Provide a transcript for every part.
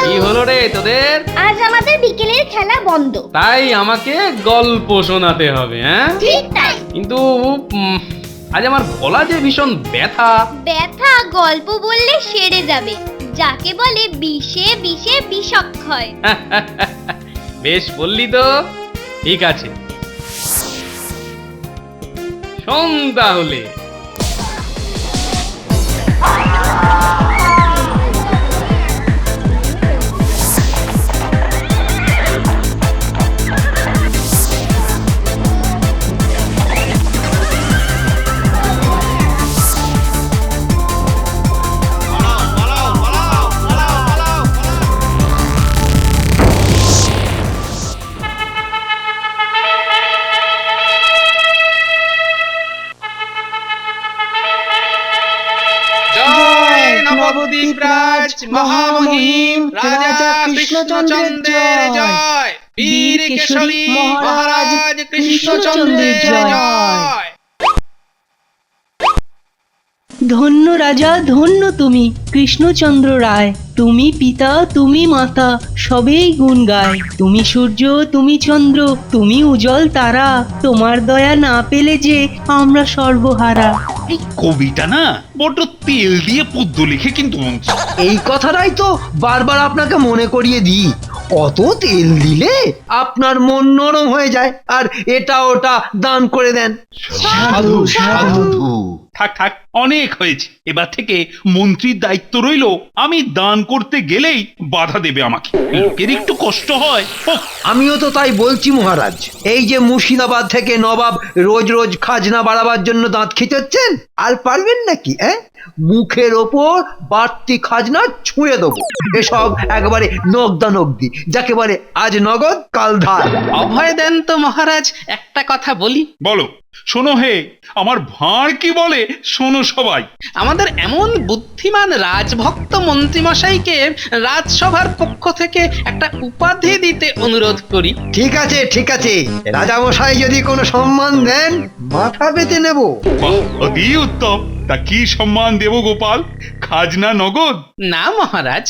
কি হলো রে তোদের? আজ আমাদের বিকেলের খেলা বন্ধ। তাই আমাকে গল্প শোনাতে হবে, হ্যাঁ? ঠিক তাই। কিন্তু আজ আমার গলা যে ভীষণ ব্যথা। ব্যথা গল্প বললে সেরে যাবে, যাকে বলে বিষে বিষে বিষক্ষয়। বেশ বললি তো, ঠিক আছে, শোন তাহলে। নবদ্বীপরাজ মহামহিম রাজা কৃষ্ণচন্দ্রের জয়। বীর কেশরী মহারাজ কৃষ্ণচন্দ্রের জয়। ধন্য রাজা, ধন্য তুমি কৃষ্ণচন্দ্র রায়। তুমি পিতা, তুমি মাতা, সবেই গুণ গায়। তুমি সূর্য, তুমি চন্দ্র, তুমি উজ্জ্বল তারা। তোমার দয়া না পেলে যে আমরা সর্বহারা। এই কবিটা না বড্ড তেল দিয়ে পদ্য লিখে কিন্তু মন্ত্রী। এই কথাটাই তো বারবার আপনাকে মনে করিয়ে দিই, অত তেল দিলে আপনার মন নরম হয়ে যায় আর এটা ওটা দান করে দেন। সাধু সাধু। থাক থাক, অনেক হয়েছে। এবার থেকে মন্ত্রীর দায়িত্ব রইল, আমি দান করতে গেলেই বাধা দেবে আমাকে। লোকের একটু কষ্ট হয়। আমিও তো তাই বলছি মহারাজ। এই যে মুর্শিদাবাদ থেকে নবাব রোজ রোজ খাজনা বাড়াবার জন্য দাঁত খিচাচ্ছেন, আর পারবেন নাকি? মুখের ওপর বাড়তি খাজনা ছুঁড়ে দেবো। এসব একেবারে নগদানগদি, যাকে বলে আজ নগদ কাল ধার। অভয় দেন তো মহারাজ, একটা কথা বলি। বলো। শোনো হে, আমার ভাঁড় কি বলে শোনো সবাই। আমাদের এমন বুদ্ধিমান রাজভক্ত মন্ত্রীমশাইকে রাজসভার পক্ষ থেকে একটা উপাধি দিতে অনুরোধ করি। ঠিক আছে ঠিক আছে, রাজামশাই যদি কোনো সম্মান দেন মাথা পেতে নেব। অতি উত্তম। তা কি সম্মান দেব গোপাল? খাজনা নগদ? না মহারাজ,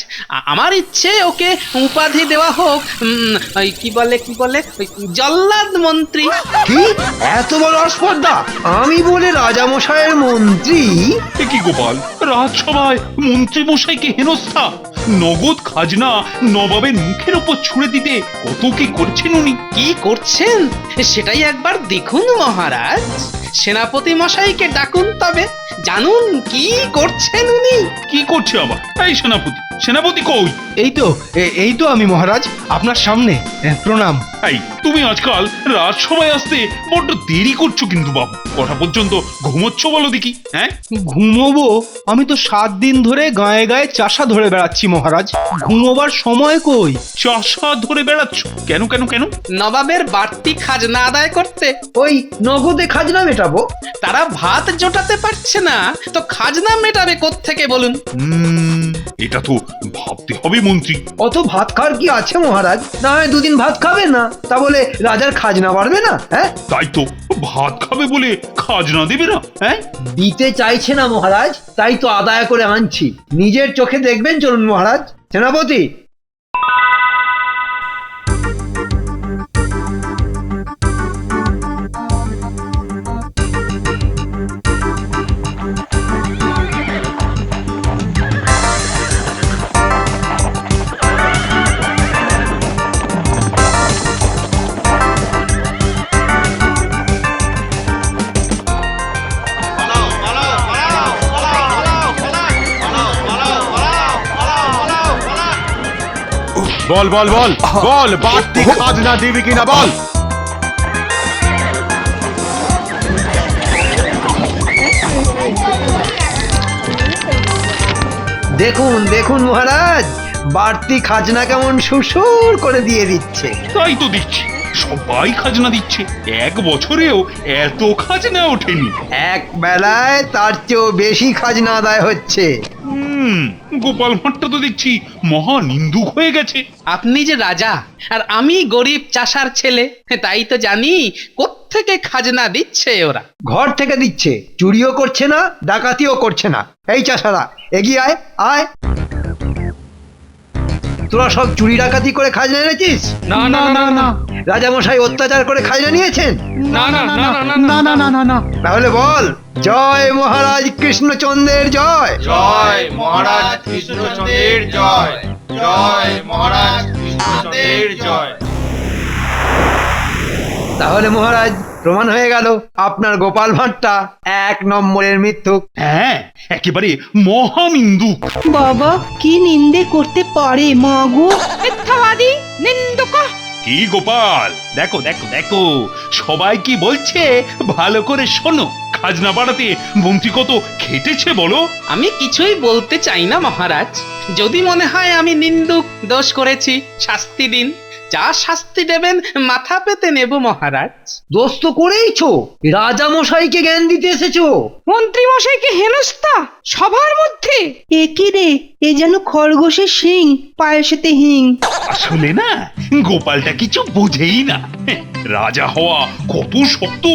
আমার ইচ্ছে ওকে উপাধি দেওয়া হোক ওই কি বলে ওই জল্লাদ মন্ত্রী। কি এত বড় স্পর্ধা? আমি বলে রাজামশাইয়ের মন্ত্রী? এ কি গোপাল, রাজসভায় মন্ত্রী মশাইকে হেনস্থা! নগদ খাজনা নবাবের মুখের উপর ছুঁড়ে দিতে কত কি করছেন উনি। কি করছেন সেটাই একবার দেখুন মহারাজ। সেনাপতি মশাইকে ডাকুন, তবে জানুন কি করছেন উনি। কি করছে আবার? এই সেনাপতি, সেনাপতি কই? এই তো আমি মহারাজ, আপনার সামনে। প্রণাম। এই তুমি আজকাল রাজসভায় আসতে বড্ড দেরি করছো কিন্তু বাবু। কটা পর্যন্ত ঘুমোচ্ছ বলো দেখি? ঘুমোবো? আমি তো 7 দিন ধরে গায়ে গায়ে চাষা ধরে বেড়াচ্ছি মহারাজ, ঘুমোবার সময় কই? চাষা ধরে বেড়াচ্ছ কেন কেন কেন? নবাবের বাড়তি খাজনা আদায় করতে। ওই নগদে খাজনা মেটাবো। তারা ভাত জোটাতে পারছে না, তো খাজনা মেটাবে কোত্থেকে বলুন? এটা তো ভাবতে হবে মন্ত্রী। অত ভাত খাওয়ার কি আছে মহারাজ? না হয় দুদিন ভাত খাবে না, তা বলে রাজার খাজনা বাড়বে না? তাই তো, ভাত খাবে বলে খাজনা দেবে না? দিতে চাইছে না মহারাজ, তাই তো আদায় করে আনছি। নিজের চোখে দেখবেন, চলুন মহারাজ। সেনাপতি, বল বল বল বল, বাড়তি খাজনা দিবি কিনা বল। দেখুন দেখুন মহারাজ, বাড়তি খাজনা কেমন সুসুর করে দিয়ে দিচ্ছে। তাই তো দিচ্ছি, সবাই খাজনা দিচ্ছে। এক বছরেও এত খাজনা ওঠেনি। এক বেলায় তার চেয়েও বেশি খাজনা আদায় হচ্ছে। গোপাল ভাঁড়টা তো দেখছি মহা নিন্দুক হয়ে গেছে। আপনি যে রাজা আর আমি গরিব চাষার ছেলে, তাই তো জানি কোত্থেকে খাজনা দিচ্ছে ওরা। ঘর থেকে দিচ্ছে, চুরিও করছে না, ডাকাতিও করছে না। এই চাষারা এগিয়ে আয় আয়। তোরা সব চুরি ডাকাতি করে খাজনা এনেছিস? না না না না রাজামশাই অত্যাচার করে খাজনা নিয়েছেন? না না না না না না না না না তাহলে বল, জয় মহারাজ কৃষ্ণচন্দ্রের জয়। জয় মহারাজ কৃষ্ণচন্দ্রের জয়। জয় মহারাজ কৃষ্ণচন্দ্রের জয়। তাহলে মহারাজ প্রমাণ হয়ে গেল আপনার গোপাল ভাঁড়টা 1 নম্বরের মিথ্যুক। হ্যাঁ, একেবারে মহানিন্দু। বাবা কি নিন্দে করতে পারে মা গো। মিথ্যাবাদী, নিন্দুক। কি গোপাল, দেখো দেখো দেখো, সবাই কি বলছে ভালো করে শোনো। খাজনা বাড়াতে মন্ত্রী কত খেটেছে বলো। আমি কিছুই বলতে চাই না মহারাজ। যদি মনে হয় আমি নিন্দুক দোষ করেছি, শাস্তি দিন। যা শাস্তি দেবেন মাথা পেতে নেব মহারাজ। দোষ তো করেইছো, রাজামশাইকে জ্ঞান দিতে এসেছো। মন্ত্রী মশাইকে হেনস্থা সবার মধ্যে। এ কি রে, এ যেন খরগোশের শিং পায়েসেতে হিং। আসলে না, গোপালটা কিছু বোঝেই না। রাজা হওয়া কত শক্ত,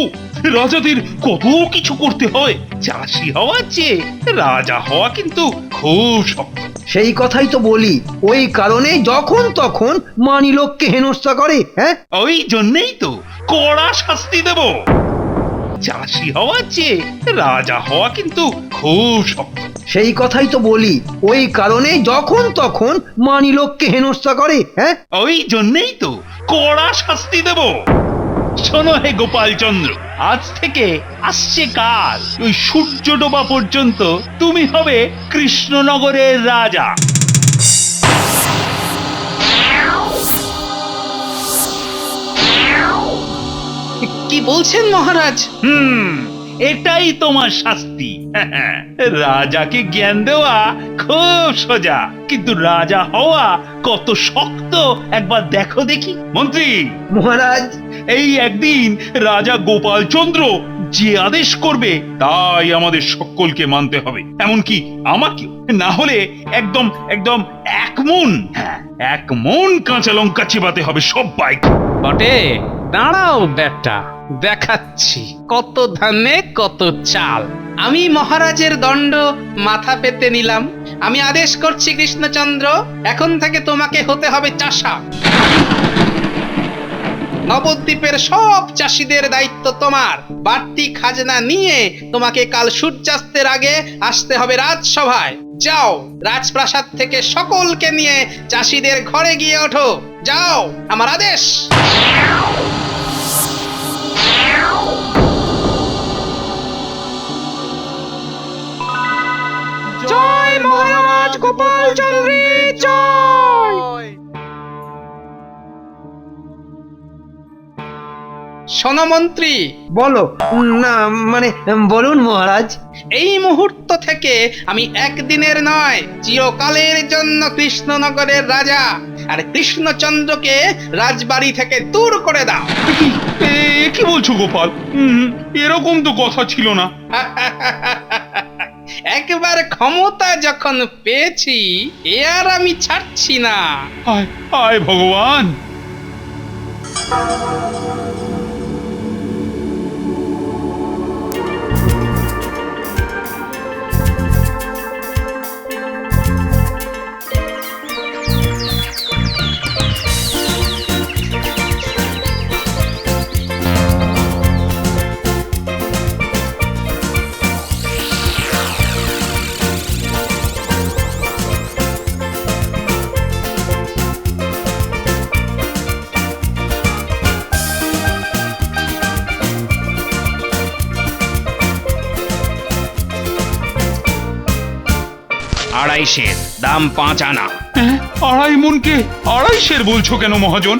রাজাদের কত কিছু করতে হয়। চাষি হওয়ার চেয়ে রাজা হওয়া কিন্তু খুব শক্ত। সেই কথাই তো বলি, ওই কারণে যখন তখন মানি লোককে হেনস্থা করে। হ্যাঁ, ওই জন্যই তো কড়া শাস্তি দেব। চাষি হওয়ার চেয়ে রাজা হওয়া কিন্তু খুব শক্ত। সেই কথাই তো বলি, ওই কারণে যখন তখন মানি লোককে হেনস্থা করে। হ্যাঁ, ওই জন্যই তো কড়া শাস্তি দেব। শোনো হে গোপালচন্দ্র, আজ থেকে আসছে কাল ওই সূর্য ডোবা পর্যন্ত তুমি হবে কৃষ্ণনগরের রাজা। কি বলছেন মহারাজ? এটাই তোমার শাস্তি। রাজাকে জ্ঞান দেওয়া খুব সোজা, কিন্তু রাজা হওয়া কত শক্ত একবার দেখো দেখি। মন্ত্রী মহারাজ। এই একদিন রাজা গোপালচন্দ্র যে আদেশ করবে তাই আমাদের সকলকে মানতে হবে, এমনকি আমাকে। না হলে একদম একদম 1 মন কাঁচা লঙ্কা চিবাতে হবে সবাইকে। বটে, দাঁড়াও বেটা, দেখাচ্ছি কত ধানে কত চাল। আমি মহারাজের দণ্ড মাথা পেতে নিলাম। আমি আদেশ করছি কৃষ্ণচন্দ্র, এখন থেকে তোমাকে হতে হবে চাষা। নবদ্বীপের সব চাষিদের দায়িত্ব তোমার। বাড়তি খাজনা নিয়ে তোমাকে কাল সূর্যাস্তের আগে আসতে হবে রাজসভায়। যাও, রাজপ্রাসাদ থেকে সকলকে নিয়ে চাষিদের ঘরে গিয়ে ওঠো। যাও, আমার আদেশ। জয় মহারাজ গোপাল চন্দ্রের জয়। শোনো মন্ত্রী, বলো। না মানে বলুন মহারাজ। এই মুহূর্ত থেকে আমি একদিনের নয়, চিরকালের জন্য কৃষ্ণনগরের রাজা। আর কৃষ্ণচন্দ্রকে রাজবাড়ি থেকে দূর করে দাও। কি বলছো গোপাল? এরকম তো কথা ছিল না। একবার ক্ষমতা যখন পেয়েছি, এ আর আমি ছাড়ছি না। হায় হায় ভগবান। আড়াইশের দাম 5 আনা। 2.5 মনকে 2.5 বলছো কেন মহাজন?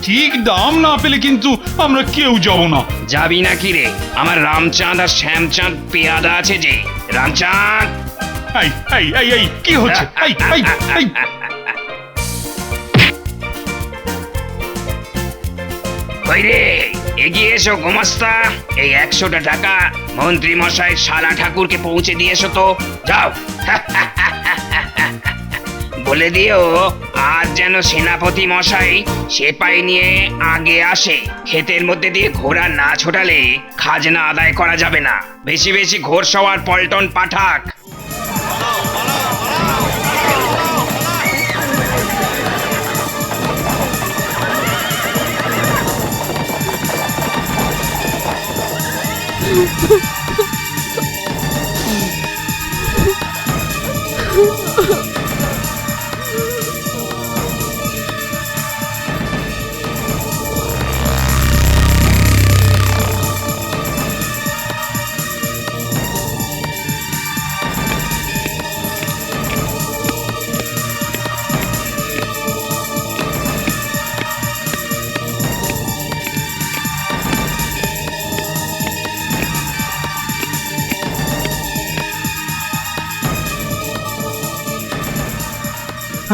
ঠিক দাম না পেলে কিন্তু আমরা কেউ যাব না। যাবি নাকি রে? আমার রামচাঁদ আর শ্যামচাঁদ পেয়াদা আছে যে। রামচাঁদ, এই এই এই এই কি হচ্ছে? এই এই এই কই রে, এগিয়ে এসো গোমাস্তা। এই 100টা টাকা মন্ত্রী মশাই শালা ঠাকুরকে পৌঁছে দিয়ে এসো তো। যাও। বলে দিও আজ যেন সেনাপতি মশাই সেপাই নিয়ে আগে আসে। ক্ষেতের মধ্যে দিয়ে ঘোড়া না ছোটালে খাজনা আদায় করা যাবে না। বেশি বেশি ঘোড়সওয়ার পল্টন পাঠাক।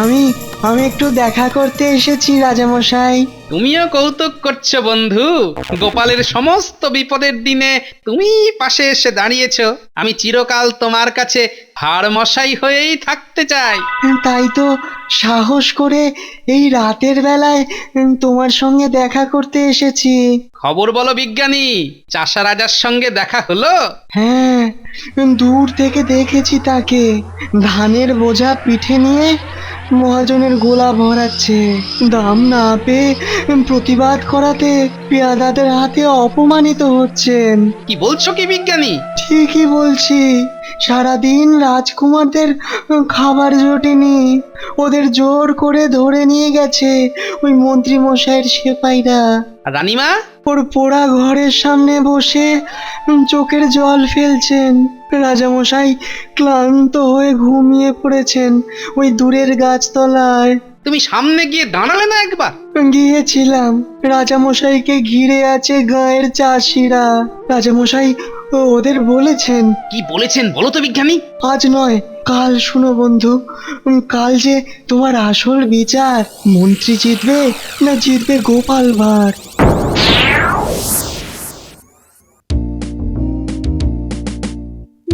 আমি আমি একটু দেখা করতে এসেছি রাজামশাই। তুমিও কৌতুক করছো বন্ধু। গোপালের সমস্ত বিপদের দিনে তুমি পাশে এসে দাঁড়িয়েছো। আমি চিরকাল তোমার কাছে হাড় মশাই হয়েই থাকতে চাই। তাই তো সাহস করে এই রাতের বেলায় তোমার সঙ্গে দেখা করতে এসেছি। খবর বলো বিজ্ঞানী, চাষা রাজার সঙ্গে দেখা হলো? হ্যাঁ, দূর থেকে দেখেছি তাকে ধানের বোঝা পিঠে নিয়ে মহাজনের গোলা ভরাচ্ছে। দাম না পেয়ে প্রতিবাদ করাতে পেয়াদাদের হাতে অপমানিত হচ্ছেন। কি বলছো কি বিজ্ঞানী? ঠিকই বলছি। সারাদিন রাজকুমারদের খাবার জোটেনি, ওদের জোর করে ধরে নিয়ে গেছে ওই মন্ত্রী মশাইয়ের সেপাইরা। আর রানীমা? ওর পোড়া ঘরের সামনে বসে চোখের জল ফেলছেন। রাজামশাই ক্লান্ত হয়ে ঘুমিয়ে পড়েছেন ওই দূরের গাছতলায়। তুমি সামনে গিয়ে দাঁড়ালে না একবার? গিয়েছিলাম। রাজামশাইকে ঘিরে আছে গাঁয়ের চাষিরা। রাজামশাই ওদের বলেছেন। কি বলেছেন বলো তো বিজ্ঞানী? আজ নয়, কাল শুনো বন্ধু। কাল যে তোমার আসল বিচার, মন্ত্রী জিতবে না জিতবে গোপাল ভাঁড়।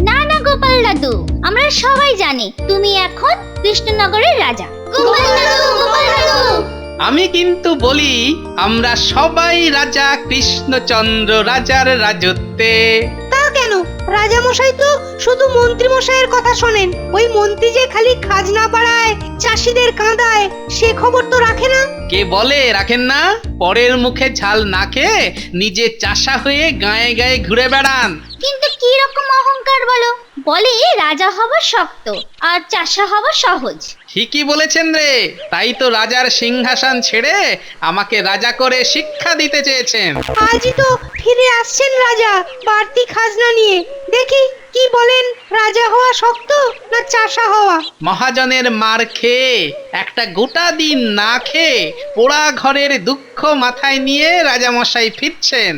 না না গোপাল দাদু, আমরা সবাই জানি তুমি এখন কৃষ্ণনগরের রাজা। গোপাল দাদু, গোপাল দাদু। আমি কিন্তু বলি, আমরা সবাই রাজা কৃষ্ণচন্দ্র রাজার রাজত্বে। তা কেন? রাজামশাই তো শুধু মন্ত্রী মশাইয়ের কথা শোনেন। ওই মন্ত্রী যে খালি খাজনা বাড়ায়, চাষিদের কাঁদায়, সে খবর তো রাখে না। কে বলে রাখেন না? পরের মুখে ঝাল না খেয়ে নিজে চাষা হয়ে গায়ে গায়ে ঘুরে বেড়ান। কিন্তু কি রকম অহংকার বলো? বলে রাজা হওয়া শক্ত আর চাষা হওয়া সহজ। ঠিকই বলেছেন রে। তাই তো রাজার সিংহাসন ছেড়ে আমাকে রাজা করে শিক্ষা দিতে চেয়েছেন। আজই তো ফিরে আসছেন রাজা বাড়তি খাজনা নিয়ে। দেখি কি বলেন, রাজা হওয়া শক্ত না চাষা হওয়া? মহাজনের মার খেয়ে, একটা গোটা দিন না খেয়ে, পোড়া ঘরের দুঃখ মাথায় নিয়ে রাজামশাই ফিরছেন।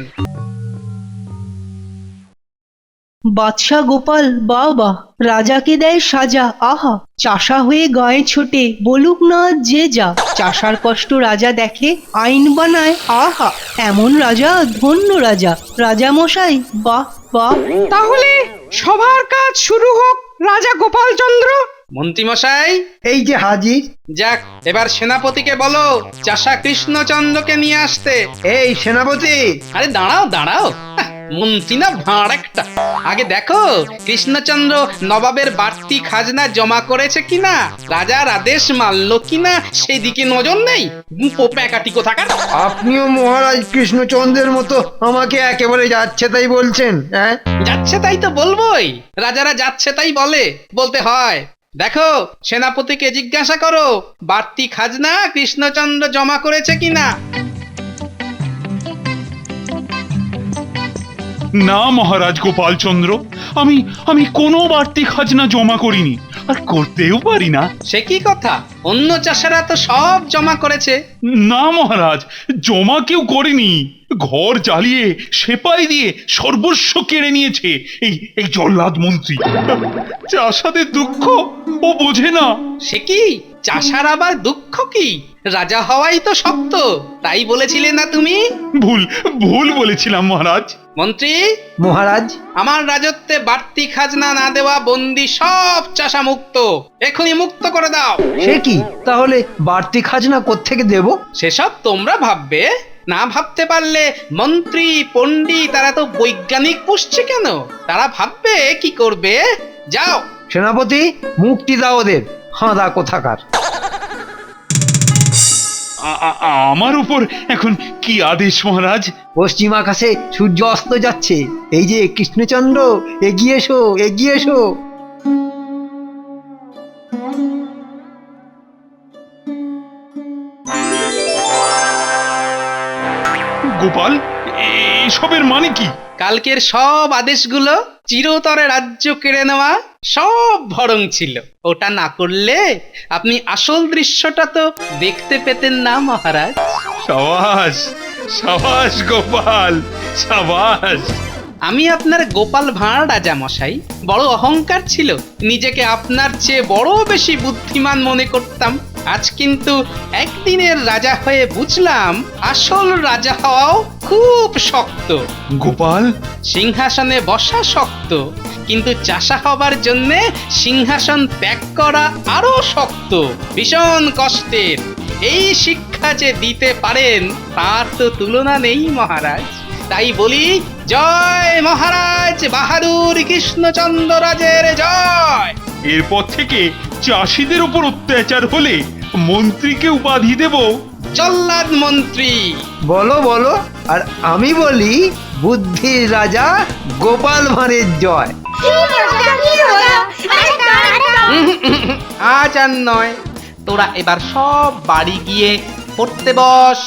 বাদশাহ গোপাল বাবা রাজাকে দেয় সাজা। আহা, চাষা হয়ে গায়ে ছোটে, বলুক না যে যা। চাষার কষ্ট রাজা দেখে, আইন বানায়। আহা, এমন রাজা ধন্য রাজা। রাজা মশাই বাহ বাহ। তাহলে সবার কাজ শুরু হোক রাজা গোপাল চন্দ্র। মন্ত্রী মশাই, এই যে হাজির। যাক, এবার সেনাপতিকে বলো চাষা কৃষ্ণচন্দ্রকে নিয়ে আসতে। এই সেনাপতি। আরে দাঁড়াও দাঁড়াও, মন্ত্রী না ভাঁড় একটা। আগে দেখো কৃষ্ণচন্দ্র নবাবের বাড়তি খাজনা জমা করেছে কিনা, রাজার আদেশ মানলো কিনা, সেদিকে নজর নেই। প্যাকাটি কোথাকার। আপনিও মহারাজ কৃষ্ণচন্দ্রের মতো আমাকে একেবারে যাচ্ছে তাই বলছেন? হ্যাঁ, যাচ্ছে তাই তো বলবোই। রাজারা যাচ্ছে তাই বলতে হয়। দেখো সেনাপতিকে জিজ্ঞাসা করো বাড়তি খাজনা কৃষ্ণচন্দ্র জমা করেছে কিনা। না মহারাজ গোপালচন্দ্র, আমি আমি কোনো বাড়তি খাজনা জমা করিনি, আর করতেও পারি না। সে কি কথা? অন্য চাষারা তো সব জমা করেছে। না মহারাজ, জমা কেউ করেনি। ঘর জ্বালিয়ে সেপাই দিয়ে সর্বস্ব কেড়ে নিয়েছে এই এই জল্লাদ মন্ত্রী। চাষাদের দুঃখ ও বোঝে না। সে কি? চাষার আবার দুঃখ কি? রাজা হওয়াই তো শক্ত, তাই বলেছিলে না তুমি? ভুল ভুল বলেছিলাম মহারাজ। মন্ত্রী মহারাজ। আমার রাজত্বে বাড়তি খাজনা না দেওয়া বন্দি সব চাষা মুক্ত। এখনই মুক্ত করে দাও। সে কি? তাহলে বাড়তি খাজনা কোত্থেকে দেব? সেসব তোমরা ভাববে। না ভাবতে পারলে মন্ত্রী পণ্ডিত তারা তো বৈজ্ঞানিক পুষছে কেন? তারা ভাববে কি করবে। যাও। সেনাপতি, মুক্তি দাও ওদের, হাঁদা কোথাকার। আমার উপর এখন কি আদেশ মহারাজ? পশ্চিম আকাশে সূর্য অস্ত যাচ্ছে। এই যে কৃষ্ণচন্দ্র, এগিয়ে এসো, এগিয়ে এসো। গোপাল, এসবের মানে কি? কালকের সব আদেশগুলো চিরতরে রাজ্য কেড়ে নেওয়া সব ভরং ছিল। ওটা না করলে আপনি আসল দৃশ্যটা তো দেখতে পেতেন না মহারাজ। সাবাস, সাবাস গোপাল, সাবাস। আমি আপনার গোপাল ভাঁড় রাজা মশাই। বড় অহংকার ছিল, নিজেকে আপনার চেয়ে বড় বেশি বুদ্ধিমান মনে করতাম। আজ কিন্তু একদিনের রাজা হয়ে বুঝলাম আসল রাজা হওয়াও খুব শক্ত। গোপাল, সিংহাসনে বসা শক্ত, কিন্তু চাষা হবার জন্যে সিংহাসন ত্যাগ করা আরো শক্ত, ভীষণ কষ্টের। এই শিক্ষা যে দিতে পারেন তার তো তুলনা নেই মহারাজ। তাই বলি, জয় মহারাজ বাহাদুর কৃষ্ণচন্দ্র রাজের জয়। এরপর থেকে চাষিদের উপর অত্যাচার হলে মন্ত্রীকে উপাধি দেব জল্লাদ মন্ত্রী। বলো বলো, আর আমি বলি বুদ্ধির রাজা গোপাল ভাঁড়ের জয়। আজ আর নয়, তোরা এবার সব বাড়ি গিয়ে পড়তে বস।